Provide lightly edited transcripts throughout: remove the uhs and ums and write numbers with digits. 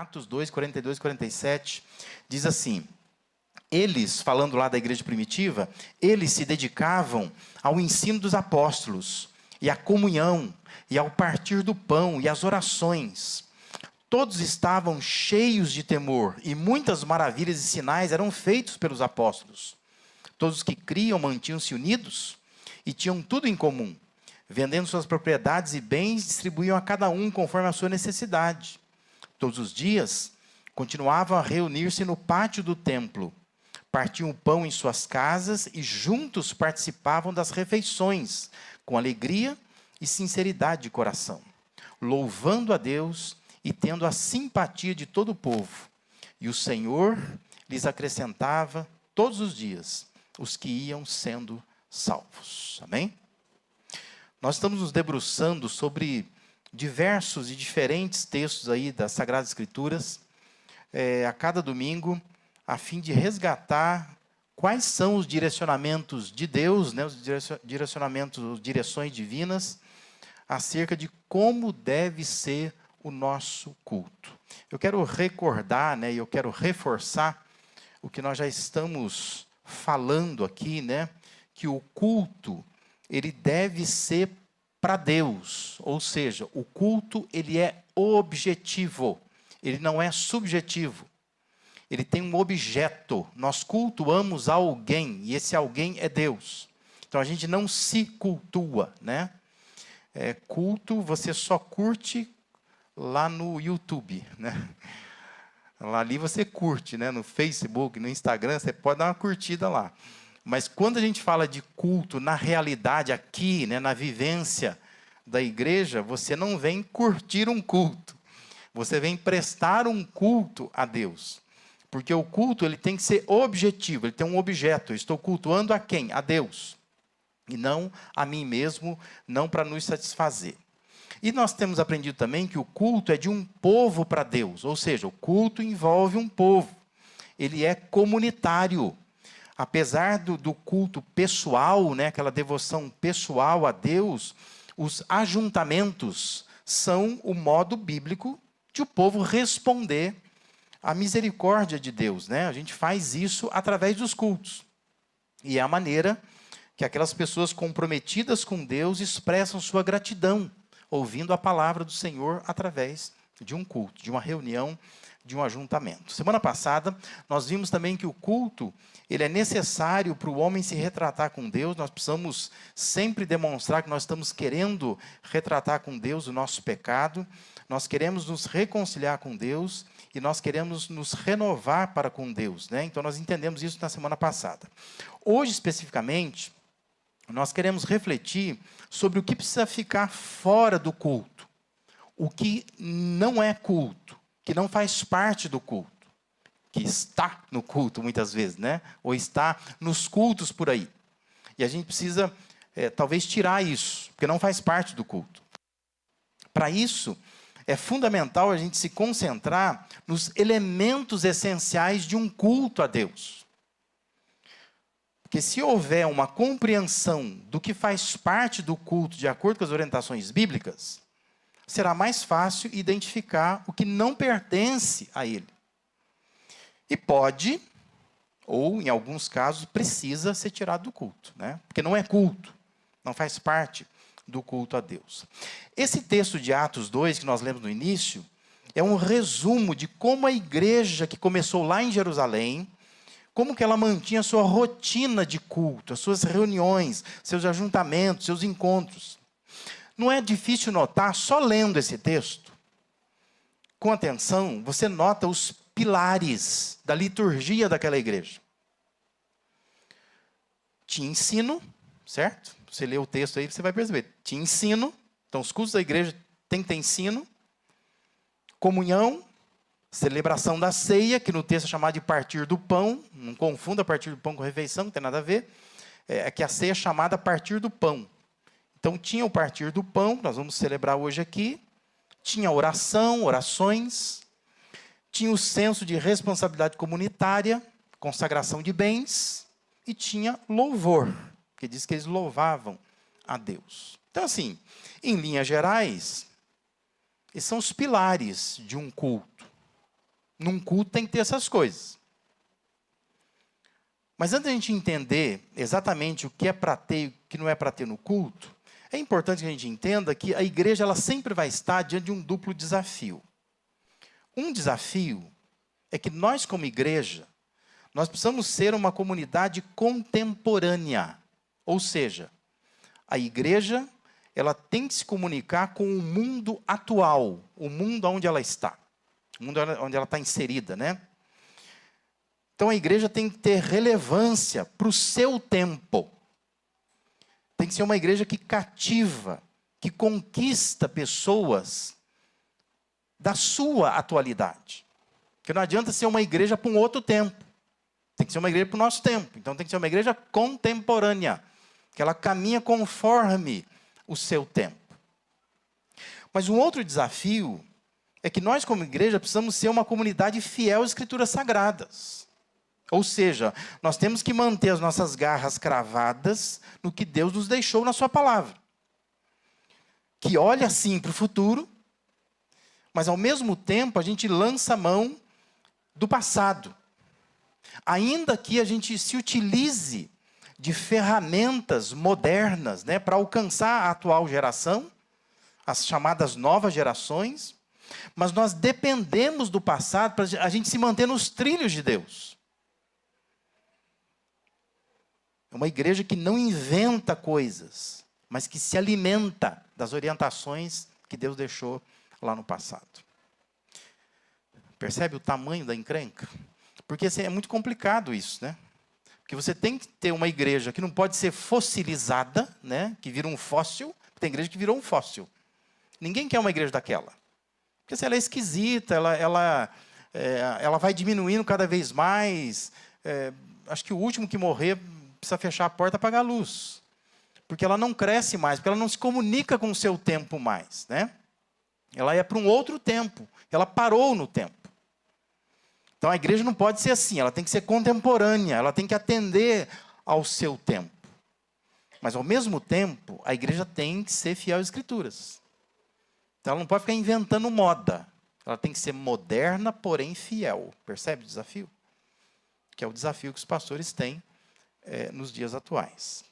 Atos 2, 42 e 47, diz assim: eles, falando lá da igreja primitiva, eles se dedicavam ao ensino dos apóstolos, e à comunhão, e ao partir do pão, e às orações. Todos estavam cheios de temor, e muitas maravilhas e sinais eram feitos pelos apóstolos. Todos os que criam mantinham-se unidos, e tinham tudo em comum. Vendendo suas propriedades e bens, distribuíam a cada um conforme a sua necessidade. Todos os dias, continuavam a reunir-se no pátio do templo. Partiam o pão em suas casas e juntos participavam das refeições, com alegria e sinceridade de coração, louvando a Deus e tendo a simpatia de todo o povo. E o Senhor lhes acrescentava todos os dias os que iam sendo salvos. Amém? Nós estamos nos debruçando sobre diversos e diferentes textos aí das Sagradas Escrituras, a cada domingo, a fim de resgatar quais são os direcionamentos de Deus, né, os direcionamentos, direções divinas, acerca de como deve ser o nosso culto. Eu quero recordar, né, e eu quero reforçar o que nós já estamos falando aqui, né, que o culto, ele deve ser para Deus, ou seja, o culto, ele é objetivo, ele não é subjetivo. Ele tem um objeto. Nós cultuamos alguém, e esse alguém é Deus. Então, a gente não se cultua, né? Culto, você só curte lá no YouTube, né? Ali você curte, né? No Facebook, no Instagram, você pode dar uma curtida lá. Mas quando a gente fala de culto, na realidade, aqui, né, na vivência da igreja, você não vem curtir um culto. Você vem prestar um culto a Deus. Porque o culto, ele tem que ser objetivo, ele tem um objeto. Eu estou cultuando a quem? A Deus. E não a mim mesmo, não para nos satisfazer. E nós temos aprendido também que o culto é de um povo para Deus. Ou seja, o culto envolve um povo. Ele é comunitário. Apesar do culto pessoal, né, aquela devoção pessoal a Deus, os ajuntamentos são o modo bíblico de o povo responder à misericórdia de Deus, né? A gente faz isso através dos cultos. E é a maneira que aquelas pessoas comprometidas com Deus expressam sua gratidão, ouvindo a palavra do Senhor através de um culto, de uma reunião, de um ajuntamento. Semana passada, nós vimos também que o culto, ele é necessário para o homem se retratar com Deus. Nós precisamos sempre demonstrar que nós estamos querendo retratar com Deus o nosso pecado. Nós queremos nos reconciliar com Deus e nós queremos nos renovar para com Deus, né? Então, nós entendemos isso na semana passada. Hoje, especificamente, nós queremos refletir sobre o que precisa ficar fora do culto. O que não é culto, que não faz parte do culto, que está no culto muitas vezes, né? Ou está nos cultos por aí. E a gente precisa, talvez, tirar isso, porque não faz parte do culto. Para isso, é fundamental a gente se concentrar nos elementos essenciais de um culto a Deus. Porque se houver uma compreensão do que faz parte do culto de acordo com as orientações bíblicas, será mais fácil identificar o que não pertence a ele. E pode, ou em alguns casos, precisa ser tirado do culto, né? Porque não é culto, não faz parte do culto a Deus. Esse texto de Atos 2, que nós lemos no início, é um resumo de como a igreja que começou lá em Jerusalém, como que ela mantinha a sua rotina de culto, as suas reuniões, seus ajuntamentos, seus encontros. Não é difícil notar, só lendo esse texto, com atenção, você nota os pilares da liturgia daquela igreja. Tinha ensino, certo? Você lê o texto aí, você vai perceber. Tinha ensino, então os cultos da igreja tem que ter ensino, comunhão, celebração da ceia, que no texto é chamado de partir do pão, não confunda partir do pão com refeição, não tem nada a ver, é que a ceia é chamada partir do pão. Então tinha o partir do pão, nós vamos celebrar hoje aqui, tinha oração, orações, tinha o senso de responsabilidade comunitária, consagração de bens, e tinha louvor, que diz que eles louvavam a Deus. Então, assim, em linhas gerais, esses são os pilares de um culto. Num culto tem que ter essas coisas. Mas antes da gente entender exatamente o que é para ter e o que não é para ter no culto, é importante que a gente entenda que a igreja ela sempre vai estar diante de um duplo desafio. Um desafio é que nós, como igreja, nós precisamos ser uma comunidade contemporânea. Ou seja, a igreja ela tem que se comunicar com o mundo atual, o mundo onde ela está, o mundo onde ela está inserida, né? Então a igreja tem que ter relevância para o seu tempo. Tem que ser uma igreja que cativa, que conquista pessoas da sua atualidade. Porque não adianta ser uma igreja para um outro tempo. Tem que ser uma igreja para o nosso tempo. Então tem que ser uma igreja contemporânea, que ela caminha conforme o seu tempo. Mas um outro desafio é que nós, como igreja, precisamos ser uma comunidade fiel às Escrituras Sagradas. Ou seja, nós temos que manter as nossas garras cravadas no que Deus nos deixou na sua palavra. Que olha, sim, para o futuro, mas, ao mesmo tempo, a gente lança a mão do passado. Ainda que a gente se utilize de ferramentas modernas, né, para alcançar a atual geração, as chamadas novas gerações, mas nós dependemos do passado para a gente se manter nos trilhos de Deus. É uma igreja que não inventa coisas, mas que se alimenta das orientações que Deus deixou lá no passado. Percebe o tamanho da encrenca? Porque assim, é muito complicado isso, né? Porque você tem que ter uma igreja que não pode ser fossilizada, né? Que vira um fóssil. Tem igreja que virou um fóssil. Ninguém quer uma igreja daquela. Porque se ela é esquisita, ela vai diminuindo cada vez mais. Acho que o último que morrer precisa fechar a porta e apagar a luz. Porque ela não cresce mais, porque ela não se comunica com o seu tempo mais, né? Ela é para um outro tempo. Ela parou no tempo. Então a igreja não pode ser assim, ela tem que ser contemporânea, ela tem que atender ao seu tempo. Mas ao mesmo tempo, a igreja tem que ser fiel às Escrituras. Então ela não pode ficar inventando moda. Ela tem que ser moderna, porém fiel. Percebe o desafio? Que é o desafio que os pastores têm nos dias atuais.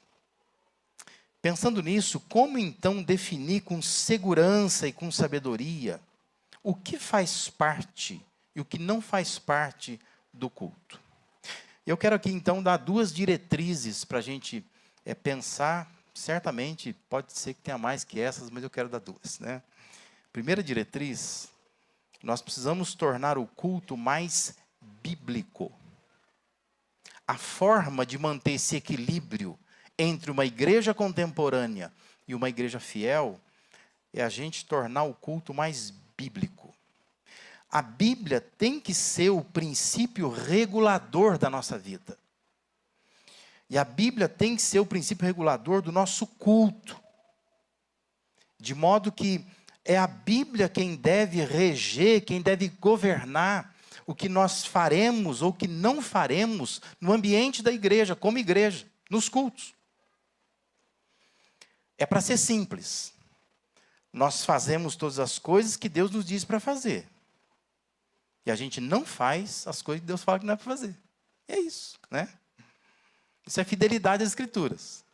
Pensando nisso, como então definir com segurança e com sabedoria o que faz parte e o que não faz parte do culto? Eu quero aqui então dar duas diretrizes para a gente pensar. Certamente pode ser que tenha mais que essas, mas eu quero dar duas, né? Primeira diretriz, nós precisamos tornar o culto mais bíblico. A forma de manter esse equilíbrio entre uma igreja contemporânea e uma igreja fiel é a gente tornar o culto mais bíblico. A Bíblia tem que ser o princípio regulador da nossa vida. E a Bíblia tem que ser o princípio regulador do nosso culto. De modo que é a Bíblia quem deve reger, quem deve governar o que nós faremos ou que não faremos no ambiente da igreja, como igreja, nos cultos. É para ser simples. Nós fazemos todas as coisas que Deus nos diz para fazer. E a gente não faz as coisas que Deus fala que não é para fazer. E é isso, né? Isso é fidelidade às Escrituras.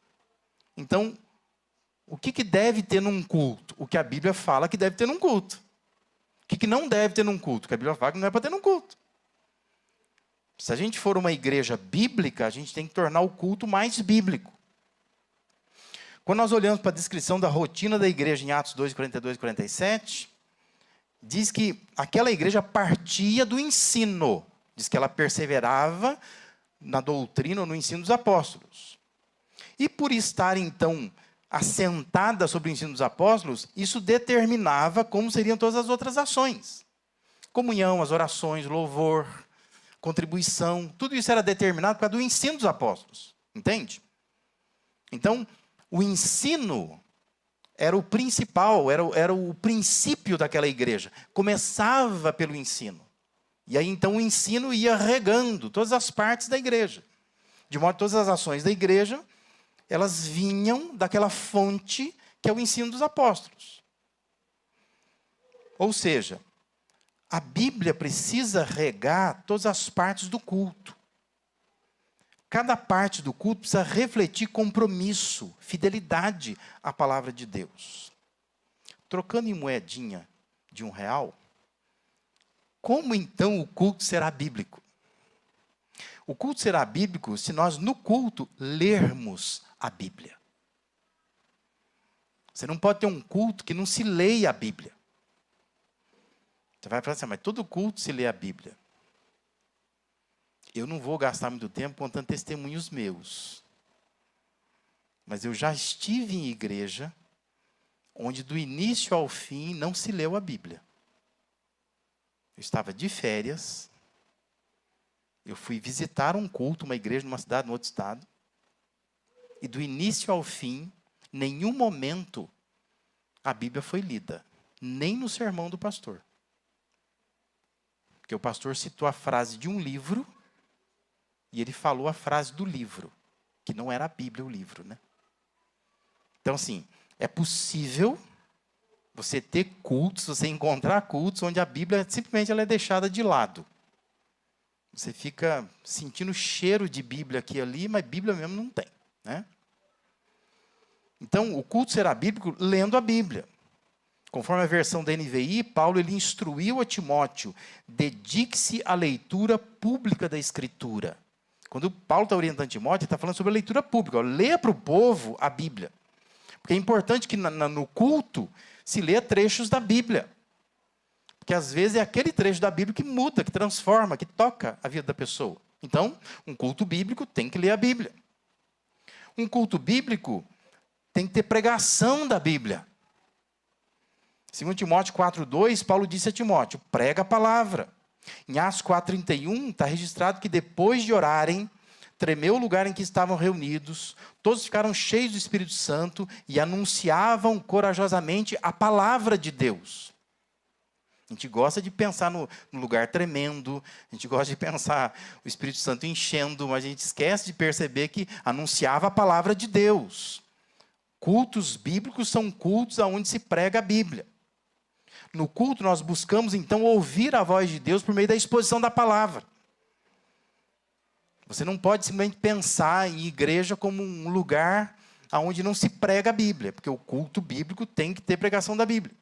Então, o que deve ter num culto? O que a Bíblia fala que deve ter num culto. O que não deve ter num culto? O que a Bíblia fala que não é para ter num culto. Se a gente for uma igreja bíblica, a gente tem que tornar o culto mais bíblico. Quando nós olhamos para a descrição da rotina da igreja em Atos 2, 42 e 47, diz que aquela igreja partia do ensino. Diz que ela perseverava na doutrina ou no ensino dos apóstolos. E por estar, então, assentada sobre o ensino dos apóstolos, isso determinava como seriam todas as outras ações. Comunhão, as orações, louvor, contribuição, tudo isso era determinado por causa do ensino dos apóstolos. Entende? Então, o ensino era o principal, era o princípio daquela igreja. Começava pelo ensino. E aí, então, o ensino ia regando todas as partes da igreja. De modo que todas as ações da igreja, elas vinham daquela fonte que é o ensino dos apóstolos. Ou seja, A Bíblia precisa regar todas as partes do culto. Cada parte do culto precisa refletir compromisso, fidelidade à palavra de Deus. Trocando em moedinha de R$1, como então o culto será bíblico? O culto será bíblico se nós, no culto, lermos a Bíblia. Você não pode ter um culto que não se leia a Bíblia. Você vai falar assim, mas todo culto se lê a Bíblia. Eu não vou gastar muito tempo contando testemunhos meus. Mas eu já estive em igreja onde do início ao fim não se leu a Bíblia. Eu estava de férias, eu fui visitar um culto, uma igreja numa cidade, num outro estado, e do início ao fim, nenhum momento a Bíblia foi lida, nem no sermão do pastor. Porque o pastor citou a frase de um livro, e ele falou a frase do livro, que não era a Bíblia o livro, né? Então, assim, é possível você ter cultos, você encontrar cultos onde a Bíblia simplesmente ela é deixada de lado. Você fica sentindo cheiro de Bíblia aqui e ali, mas Bíblia mesmo não tem, né? Então, o culto será bíblico lendo a Bíblia. Conforme a versão da NVI, Paulo ele instruiu a Timóteo, dedique-se à leitura pública da Escritura. Quando Paulo está orientando Timóteo, ele está falando sobre a leitura pública. Leia para o povo a Bíblia. Porque é importante que no culto se leia trechos da Bíblia. Porque às vezes é aquele trecho da Bíblia que muda, que transforma, que toca a vida da pessoa. Então, um culto bíblico tem que ler a Bíblia. Um culto bíblico tem que ter pregação da Bíblia. 2 Timóteo 4,2, Paulo disse a Timóteo, prega a palavra. Em Atos 4,31, está registrado que depois de orarem, tremeu o lugar em que estavam reunidos, todos ficaram cheios do Espírito Santo e anunciavam corajosamente a palavra de Deus. A gente gosta de pensar no lugar tremendo, a gente gosta de pensar o Espírito Santo enchendo, mas a gente esquece de perceber que anunciava a palavra de Deus. Cultos bíblicos são cultos onde se prega a Bíblia. No culto, nós buscamos, então, ouvir a voz de Deus por meio da exposição da palavra. Você não pode simplesmente pensar em igreja como um lugar onde não se prega a Bíblia, porque o culto bíblico tem que ter pregação da Bíblia.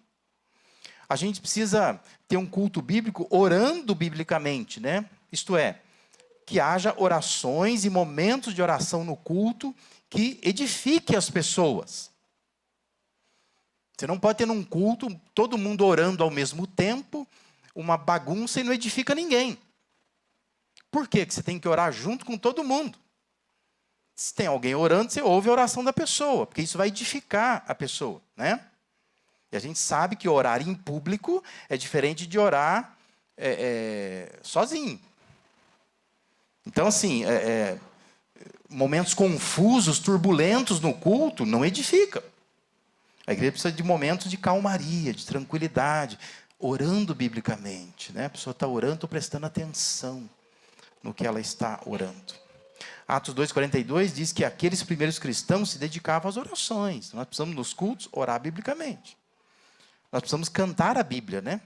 A gente precisa ter um culto bíblico orando biblicamente, né? Isto é, que haja orações e momentos de oração no culto que edifiquem as pessoas. Você não pode ter num culto todo mundo orando ao mesmo tempo, uma bagunça e não edifica ninguém. Por quê? Porque você tem que orar junto com todo mundo. Se tem alguém orando, você ouve a oração da pessoa, porque isso vai edificar a pessoa, né? E a gente sabe que orar em público é diferente de orar sozinho. Então, assim, momentos confusos, turbulentos no culto não edificam. A igreja precisa de momentos de calmaria, de tranquilidade, orando biblicamente, né? A pessoa está orando, estou prestando atenção no que ela está orando. Atos 2,42 diz que aqueles primeiros cristãos se dedicavam às orações. Nós precisamos, nos cultos, orar biblicamente. Nós precisamos cantar a Bíblia, né?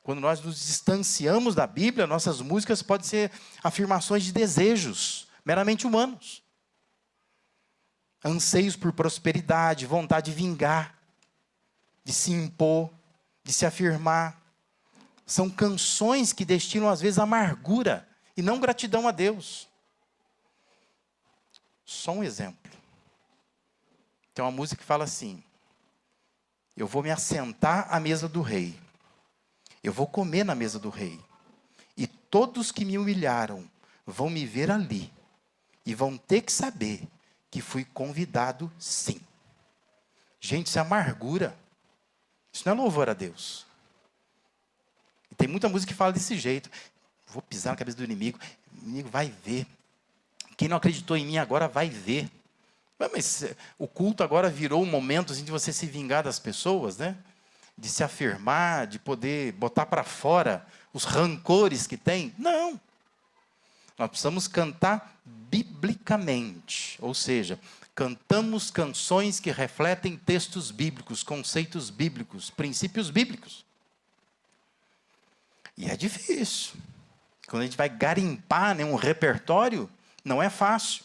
Quando nós nos distanciamos da Bíblia, nossas músicas podem ser afirmações de desejos meramente humanos. Anseios por prosperidade, vontade de vingar, de se impor, de se afirmar. São canções que destinam, às vezes, amargura e não gratidão a Deus. Só um exemplo. Tem uma música que fala assim: eu vou me assentar à mesa do rei. Eu vou comer na mesa do rei. E todos que me humilharam vão me ver ali. E vão ter que saber que fui convidado, sim. Gente, isso é amargura. Isso não é louvor a Deus. E tem muita música que fala desse jeito. Vou pisar na cabeça do inimigo. O inimigo vai ver. Quem não acreditou em mim agora vai ver. Mas o culto agora virou um momento assim, de você se vingar das pessoas, né? De se afirmar, de poder botar para fora os rancores que tem. Não. Nós precisamos cantar biblicamente, ou seja, cantamos canções que refletem textos bíblicos, conceitos bíblicos, princípios bíblicos. E é difícil. Quando a gente vai garimpar, né, um repertório, não é fácil.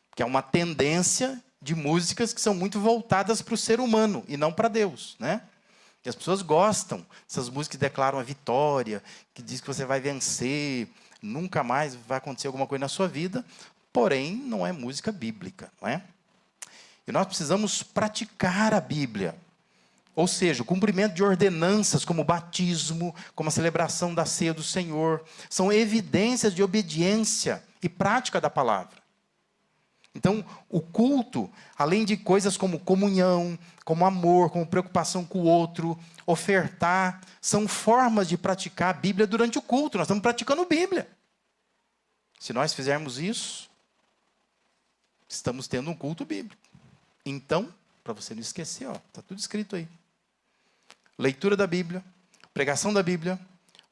Porque é uma tendência de músicas que são muito voltadas para o ser humano e não para Deus, né? E as pessoas gostam dessas músicas que declaram a vitória, que diz que você vai vencer, nunca mais vai acontecer alguma coisa na sua vida, porém não é música bíblica, não é? E nós precisamos praticar a Bíblia. Ou seja, o cumprimento de ordenanças como o batismo, como a celebração da ceia do Senhor, são evidências de obediência e prática da palavra. Então, o culto, além de coisas como comunhão, como amor, como preocupação com o outro, ofertar, são formas de praticar a Bíblia durante o culto. Nós estamos praticando Bíblia. Se nós fizermos isso, estamos tendo um culto bíblico. Então, para você não esquecer, está tudo escrito aí. Leitura da Bíblia, pregação da Bíblia,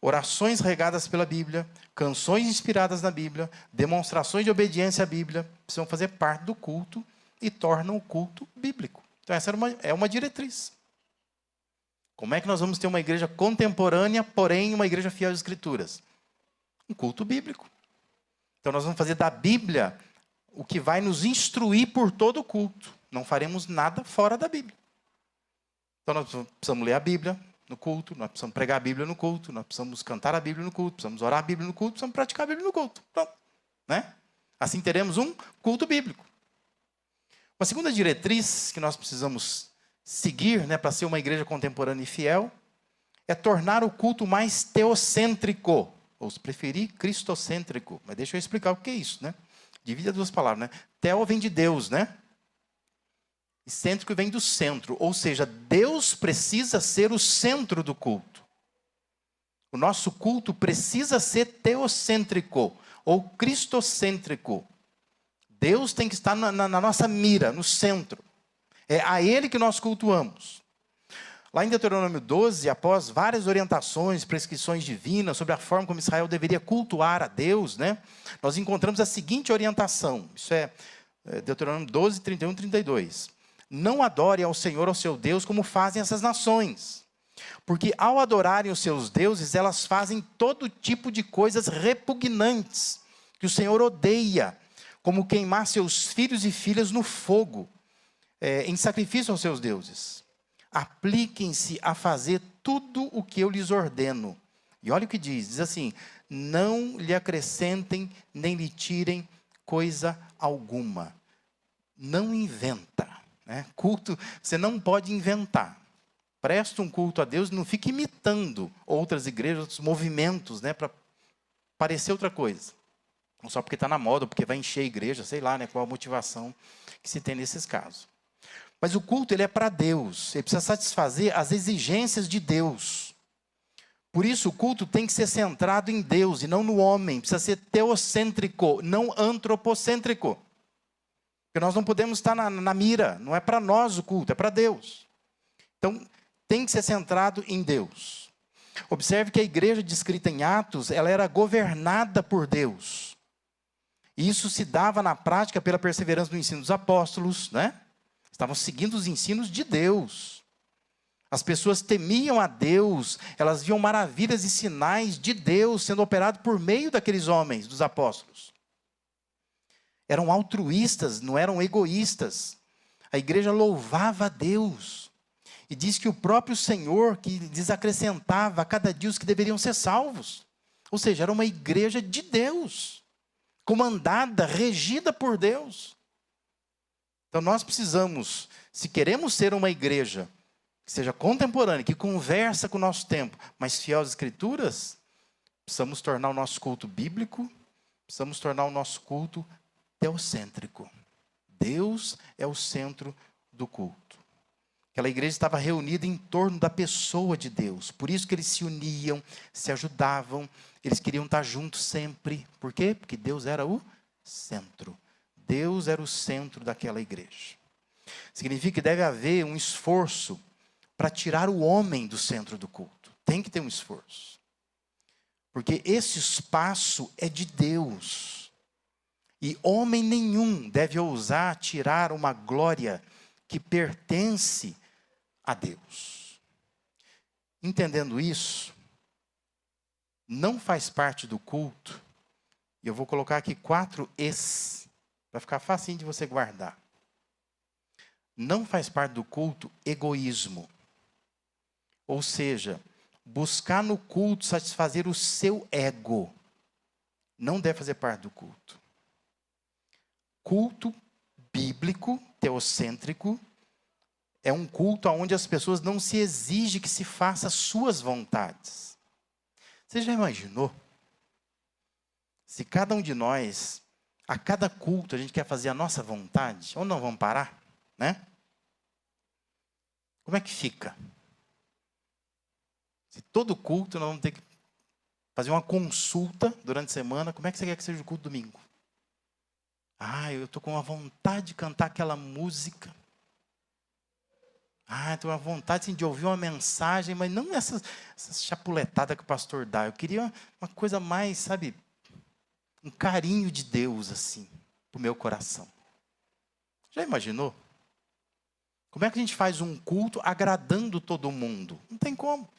orações regadas pela Bíblia, canções inspiradas na Bíblia, demonstrações de obediência à Bíblia, precisam fazer parte do culto e tornam o culto bíblico. Então essa é uma diretriz. Como é que nós vamos ter uma igreja contemporânea, porém uma igreja fiel às Escrituras? Um culto bíblico. Então nós vamos fazer da Bíblia o que vai nos instruir por todo o culto. Não faremos nada fora da Bíblia. Então nós precisamos ler a Bíblia no culto, nós precisamos pregar a Bíblia no culto, nós precisamos cantar a Bíblia no culto, precisamos orar a Bíblia no culto, precisamos praticar a Bíblia no culto. Pronto. Né? Assim teremos um culto bíblico. Uma segunda diretriz que nós precisamos seguir, né, para ser uma igreja contemporânea e fiel, é tornar o culto mais teocêntrico, ou se preferir, cristocêntrico. Mas deixa eu explicar o que é isso, né? Divide as duas palavras, né? Teo vem de Deus, né? E cêntrico vem do centro, ou seja, Deus precisa ser o centro do culto. O nosso culto precisa ser teocêntrico ou cristocêntrico. Deus tem que estar na nossa mira, no centro. É a Ele que nós cultuamos. Lá em Deuteronômio 12, após várias orientações, prescrições divinas sobre a forma como Israel deveria cultuar a Deus, né, nós encontramos a seguinte orientação. Isso é Deuteronômio 12, 31 e 32. Não adore ao Senhor, ao seu Deus, como fazem essas nações. Porque ao adorarem os seus deuses, elas fazem todo tipo de coisas repugnantes, que o Senhor odeia, como queimar seus filhos e filhas no fogo, em sacrifício aos seus deuses. Apliquem-se a fazer tudo o que eu lhes ordeno. E olha o que diz assim, não lhe acrescentem, nem lhe tirem coisa alguma. Não inventa. Né? Culto, você não pode inventar. Presta um culto a Deus e não fique imitando outras igrejas, outros movimentos, né, para parecer outra coisa. Não só porque está na moda, porque vai encher a igreja, sei lá, né, qual a motivação que se tem nesses casos. Mas o culto ele é para Deus, ele precisa satisfazer as exigências de Deus. Por isso o culto tem que ser centrado em Deus e não no homem, precisa ser teocêntrico, não antropocêntrico. Porque nós não podemos estar na mira, não é para nós o culto, é para Deus. Então, tem que ser centrado em Deus. Observe que a igreja descrita em Atos, ela era governada por Deus. E isso se dava na prática pela perseverança no ensino dos apóstolos, né? Estavam seguindo os ensinos de Deus. As pessoas temiam a Deus, elas viam maravilhas e sinais de Deus sendo operados por meio daqueles homens, dos apóstolos. Eram altruístas, não eram egoístas. A igreja louvava a Deus. E diz que o próprio Senhor que lhes acrescentava a cada dia os que deveriam ser salvos. Ou seja, era uma igreja de Deus. Comandada, regida por Deus. Então nós precisamos, se queremos ser uma igreja que seja contemporânea, que conversa com o nosso tempo, mas fiel às Escrituras, precisamos tornar o nosso culto bíblico, precisamos tornar o nosso culto teocêntrico. Deus é o centro do culto. Aquela igreja estava reunida em torno da pessoa de Deus. Por isso que eles se uniam, se ajudavam. Eles queriam estar juntos sempre. Por quê? Porque Deus era o centro. Deus era o centro daquela igreja. Significa que deve haver um esforço para tirar o homem do centro do culto. Tem que ter um esforço. Porque esse espaço é de Deus. E homem nenhum deve ousar tirar uma glória que pertence a Deus. Entendendo isso, não faz parte do culto, e eu vou colocar aqui 4 es, para ficar facinho de você guardar. Não faz parte do culto egoísmo. Ou seja, buscar no culto satisfazer o seu ego. Não deve fazer parte do culto. Culto bíblico, teocêntrico, é um culto onde as pessoas não se exigem que se faça as suas vontades. Você já imaginou? Se cada um de nós, a cada culto, a gente quer fazer a nossa vontade, ou não vamos parar, né? Como é que fica? Se todo culto nós vamos ter que fazer uma consulta durante a semana, como é que você quer que seja o culto domingo? Eu estou com uma vontade de cantar aquela música. Estou com uma vontade assim, de ouvir uma mensagem, mas não essa chapuletada que o pastor dá. Eu queria uma coisa mais, sabe, um carinho de Deus, assim, para o meu coração. Já imaginou? Como é que a gente faz um culto agradando todo mundo? Não tem como.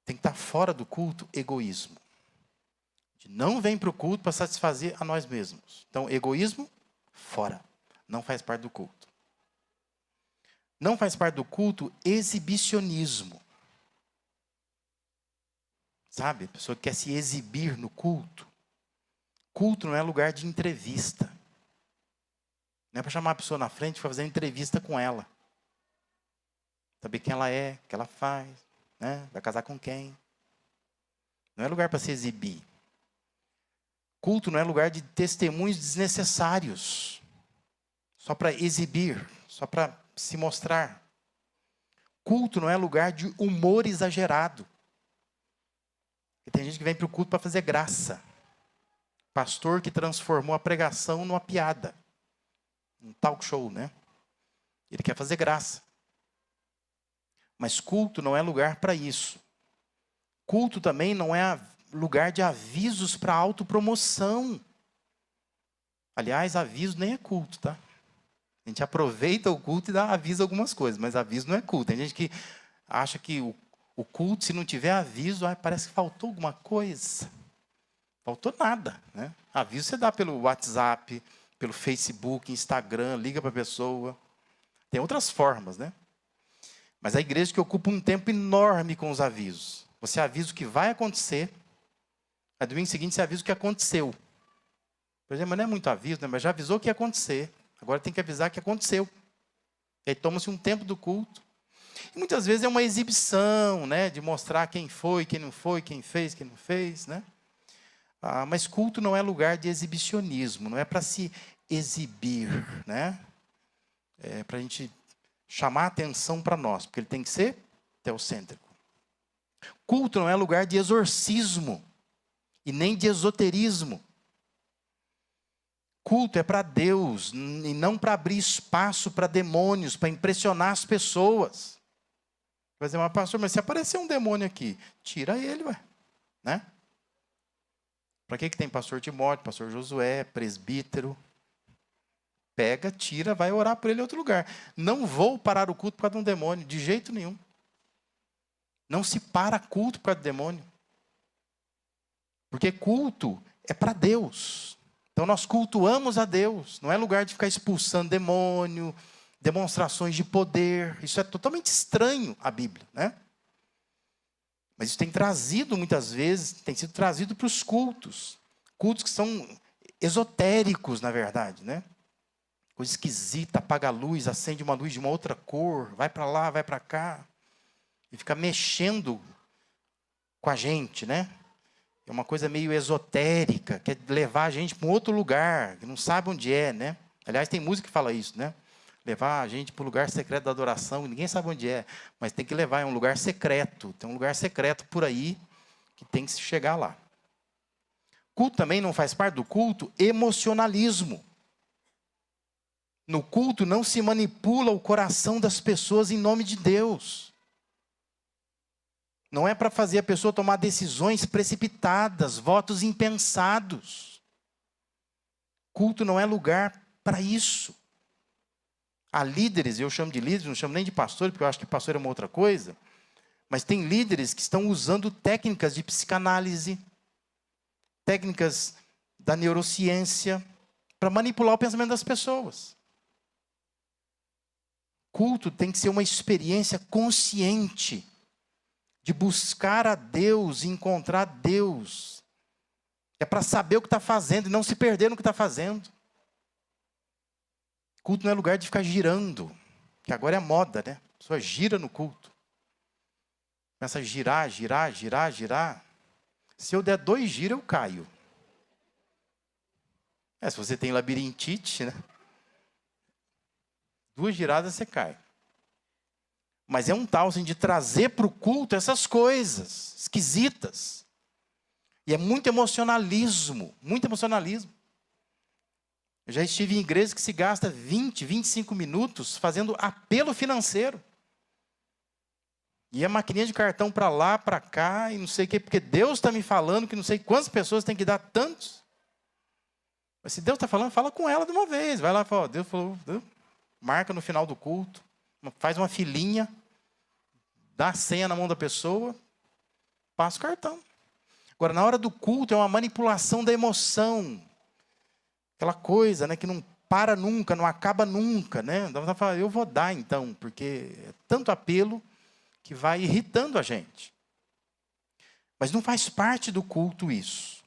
Tem que estar fora do culto egoísmo. A gente não vem para o culto para satisfazer a nós mesmos. Então, egoísmo, fora. Não faz parte do culto. Não faz parte do culto exibicionismo. Sabe? A pessoa que quer se exibir no culto. Culto não é lugar de entrevista. Não é para chamar a pessoa na frente e fazer entrevista com ela. Saber quem ela é, o que ela faz, né? Vai casar com quem. Não é lugar para se exibir. Culto não é lugar de testemunhos desnecessários. Só para exibir, só para se mostrar. Culto não é lugar de humor exagerado. E tem gente que vem para o culto para fazer graça. Pastor que transformou a pregação numa piada. Um talk show, né? Ele quer fazer graça. Mas culto não é lugar para isso. Culto também não é lugar de avisos para autopromoção. Aliás, aviso nem é culto, tá? A gente aproveita o culto e dá aviso a algumas coisas, mas aviso não é culto. Tem gente que acha que o culto, se não tiver aviso, parece que faltou alguma coisa. Faltou nada, né? Aviso você dá pelo WhatsApp, pelo Facebook, Instagram, liga para a pessoa. Tem outras formas, né? Mas a igreja que ocupa um tempo enorme com os avisos. Você avisa o que vai acontecer, aí domingo seguinte você avisa o que aconteceu. Por exemplo, não é muito aviso, né? Mas já avisou o que ia acontecer. Agora tem que avisar o que aconteceu. E aí toma-se um tempo do culto. E muitas vezes é uma exibição, né? De mostrar quem foi, quem não foi, quem fez, quem não fez, né? Mas culto não é lugar de exibicionismo, não é para se exibir, né? É para a gente chamar a atenção para nós, porque ele tem que ser teocêntrico. Culto não é lugar de exorcismo e nem de esoterismo. Culto é para Deus e não para abrir espaço para demônios, para impressionar as pessoas. Vai dizer, mas pastor, mas se aparecer um demônio aqui, tira ele, ué, né? Para que tem pastor Timóteo, pastor Josué, presbítero? Pega, tira, vai orar por ele em outro lugar. Não vou parar o culto por causa de um demônio, de jeito nenhum. Não se para culto por causa de demônio. Porque culto é para Deus. Então nós cultuamos a Deus. Não é lugar de ficar expulsando demônio, demonstrações de poder. Isso é totalmente estranho à Bíblia, né? Mas isso tem trazido muitas vezes, tem sido trazido para os cultos. Cultos que são esotéricos, na verdade, né? Coisa esquisita, apaga a luz, acende uma luz de uma outra cor, vai para lá, vai para cá. E fica mexendo com a gente, né? É uma coisa meio esotérica, quer levar a gente para um outro lugar, que não sabe onde é, né? Aliás, tem música que fala isso, né? Levar a gente para o lugar secreto da adoração, ninguém sabe onde é, mas tem que levar, é um lugar secreto. Tem um lugar secreto por aí que tem que se chegar lá. Culto também não faz parte do culto emocionalismo. No culto não se manipula o coração das pessoas em nome de Deus. Não é para fazer a pessoa tomar decisões precipitadas, votos impensados. Culto não é lugar para isso. Há líderes, eu chamo de líderes, não chamo nem de pastor, porque eu acho que pastor é uma outra coisa. Mas tem líderes que estão usando técnicas de psicanálise, técnicas da neurociência, para manipular o pensamento das pessoas. Culto tem que ser uma experiência consciente de buscar a Deus e encontrar Deus. É para saber o que está fazendo e não se perder no que está fazendo. Culto não é lugar de ficar girando, que agora é moda, né? A pessoa gira no culto. Começa a girar, girar, girar, girar. Se eu der 2 giros, eu caio. Se você tem labirintite, né? 2 giradas você cai. Mas é um tal assim, de trazer para o culto essas coisas esquisitas. E é muito emocionalismo, muito emocionalismo. Eu já estive em igrejas que se gasta 20, 25 minutos fazendo apelo financeiro. E a maquininha de cartão para lá, para cá, e não sei o quê, porque Deus está me falando que não sei quantas pessoas têm que dar tantos. Mas se Deus está falando, fala com ela de uma vez. Vai lá e fala, Deus falou, marca no final do culto, faz uma filinha, dá a senha na mão da pessoa, passa o cartão. Agora, na hora do culto, é uma manipulação da emoção. Aquela coisa, né, que não para nunca, não acaba nunca. Né? Então, você fala, eu vou dar então, porque é tanto apelo que vai irritando a gente. Mas não faz parte do culto isso.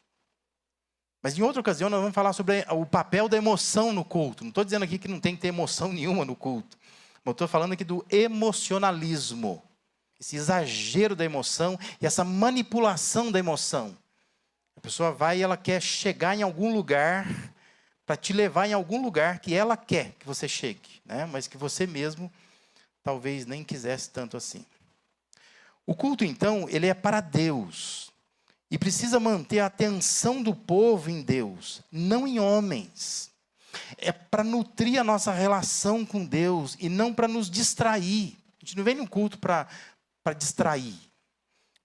Mas em outra ocasião nós vamos falar sobre o papel da emoção no culto. Não estou dizendo aqui que não tem que ter emoção nenhuma no culto. Mas estou falando aqui do emocionalismo. Esse exagero da emoção e essa manipulação da emoção. A pessoa vai e ela quer chegar em algum lugar para te levar em algum lugar que ela quer que você chegue, né? Mas que você mesmo talvez nem quisesse tanto assim. O culto, então, ele é para Deus. E precisa manter a atenção do povo em Deus, não em homens. É para nutrir a nossa relação com Deus e não para nos distrair. A gente não vem no culto para distrair.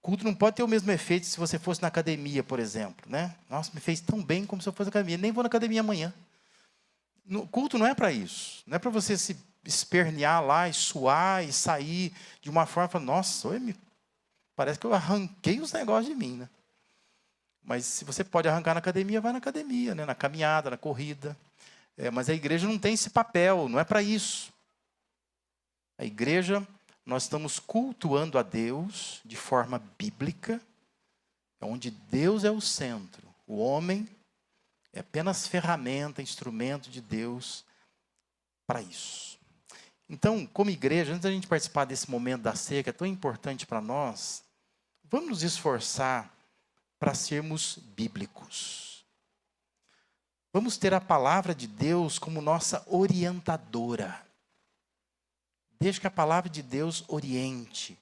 O culto não pode ter o mesmo efeito se você fosse na academia, por exemplo. Né? Nossa, me fez tão bem como se eu fosse na academia. Nem vou na academia amanhã. O culto não é para isso. Não é para você se espernear lá e suar e sair de uma forma e falar, nossa, parece que eu arranquei os negócios de mim, né? Mas se você pode arrancar na academia, vai na academia, né? Na caminhada, na corrida. Mas a igreja não tem esse papel, não é para isso. A igreja, nós estamos cultuando a Deus de forma bíblica, onde Deus é o centro. O homem é apenas ferramenta, instrumento de Deus para isso. Então, como igreja, antes da gente participar desse momento da ceia, que é tão importante para nós, vamos nos esforçar para sermos bíblicos. Vamos ter a palavra de Deus como nossa orientadora. Deixe que a palavra de Deus oriente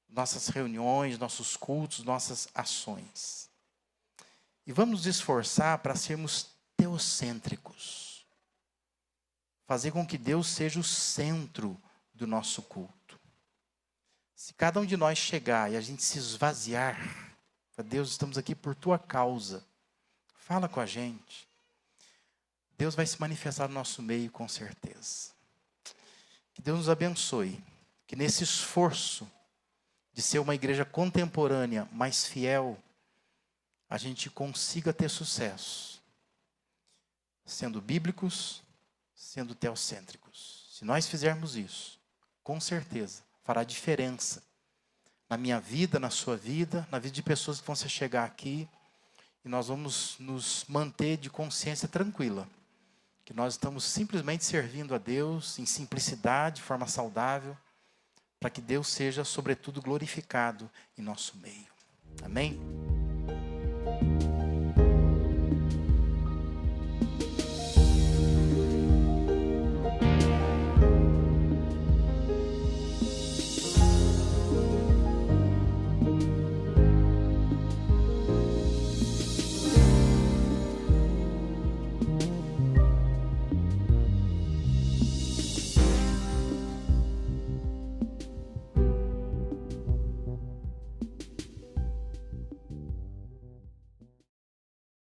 nossas reuniões, nossos cultos, nossas ações. E vamos nos esforçar para sermos teocêntricos. Fazer com que Deus seja o centro do nosso culto. Se cada um de nós chegar e a gente se esvaziar, Deus, estamos aqui por tua causa. Fala com a gente. Deus vai se manifestar no nosso meio com certeza. Que Deus nos abençoe. Que nesse esforço de ser uma igreja contemporânea, mais fiel, a gente consiga ter sucesso. Sendo bíblicos, sendo teocêntricos. Se nós fizermos isso, com certeza, fará diferença. Na minha vida, na sua vida, na vida de pessoas que vão se chegar aqui. E nós vamos nos manter de consciência tranquila. Que nós estamos simplesmente servindo a Deus em simplicidade, de forma saudável. Para que Deus seja, sobretudo, glorificado em nosso meio. Amém?